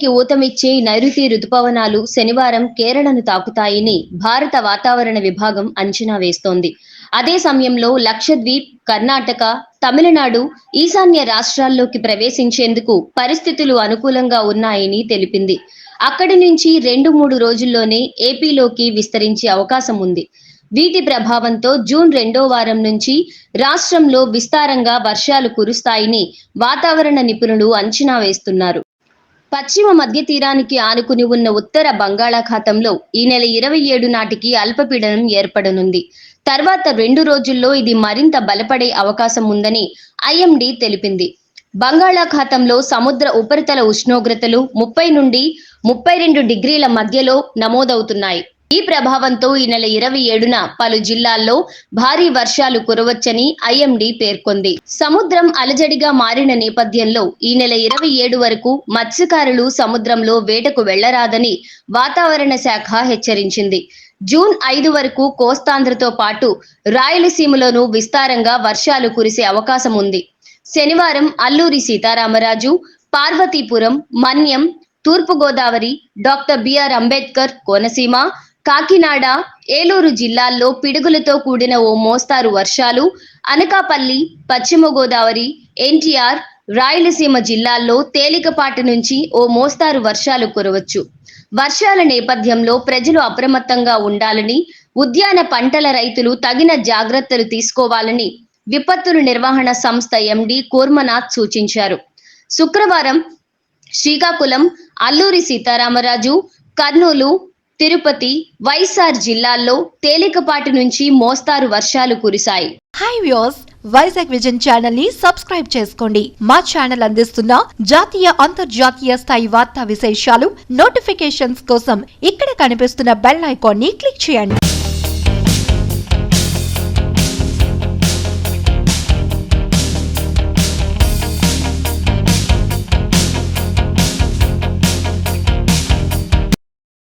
దేశానికి ఊతమిచ్చే నైరుతి రుతుపవనాలు శనివారం కేరళను తాకుతాయని భారత వాతావరణ విభాగం అంచనా వేస్తోంది. అదే సమయంలో లక్షద్వీప్, కర్ణాటక, తమిళనాడు, ఈశాన్య రాష్ట్రాల్లోకి ప్రవేశించేందుకు పరిస్థితులు అనుకూలంగా ఉన్నాయని తెలిపింది. అక్కడి నుంచి 2-3 రోజుల్లోనే ఏపీలోకి విస్తరించే అవకాశం ఉంది. వీటి ప్రభావంతో జూన్ 2వ వారం నుంచి రాష్ట్రంలో విస్తారంగా వర్షాలు కురుస్తాయని వాతావరణ నిపుణులు అంచనా వేస్తున్నారు. పశ్చిమ మధ్య తీరానికి ఆనుకుని ఉన్న ఉత్తర బంగాళాఖాతంలో ఈ నెల 27 నాటికి అల్పపీడనం ఏర్పడనుంది. తర్వాత 2 రోజుల్లో ఇది మరింత బలపడే అవకాశం ఉందని ఐఎండీ తెలిపింది. బంగాళాఖాతంలో సముద్ర ఉపరితల ఉష్ణోగ్రతలు 30 నుండి 32 డిగ్రీల మధ్యలో నమోదవుతున్నాయి. ఈ ప్రభావంతో ఈ నెల 27న పలు జిల్లాల్లో భారీ వర్షాలు కురవచ్చని ఐఎండీ పేర్కొంది. సముద్రం అలజడిగా మారిన నేపథ్యంలో ఈ నెల 27 వరకు మత్స్యకారులు సముద్రంలో వేటకు వెళ్లరాదని వాతావరణ శాఖ హెచ్చరించింది. జూన్ 5 వరకు కోస్తాంధ్రతో పాటు రాయలసీమలోనూ విస్తారంగా వర్షాలు కురిసే అవకాశం ఉంది. శనివారం అల్లూరి సీతారామరాజు, పార్వతీపురం, మన్యం, తూర్పుగోదావరి, డాక్టర్ బిఆర్ అంబేద్కర్ కోనసీమ, కాకినాడ, ఏలూరు జిల్లాల్లో పిడుగులతో కూడిన ఓ మోస్తారు వర్షాలు, అనకాపల్లి, పశ్చిమ గోదావరి, ఎన్టీఆర్, రాయలసీమ జిల్లాల్లో తేలికపాటి నుంచి ఓ మోస్తారు వర్షాలు కురవచ్చు. వర్షాల నేపథ్యంలో ప్రజలు అప్రమత్తంగా ఉండాలని, ఉద్యాన పంటల రైతులు తగిన జాగ్రత్తలు తీసుకోవాలని విపత్తుల నిర్వహణ సంస్థ ఎండీ కూర్మనాథ్ సూచించారు. శుక్రవారం శ్రీకాకుళం, అల్లూరి సీతారామరాజు, కర్నూలు, తిరుపతి, వైఎస్ఆర్ జిల్లాల్లో తేలికపాటి నుంచి మోస్తారు వర్షాలు కురిశాయి. Hi viewers, Vizag Vision channel ని సబ్స్క్రైబ్ చేసుకోండి. మా ఛానల్ అందిస్తున్న జాతీయ, అంతర్జాతీయ స్థాయి వార్తా విశేషాలు, నోటిఫికేషన్స్ కోసం ఇక్కడ కనిపిస్తున్న బెల్ ఐకాన్ ని క్లిక్ చేయండి.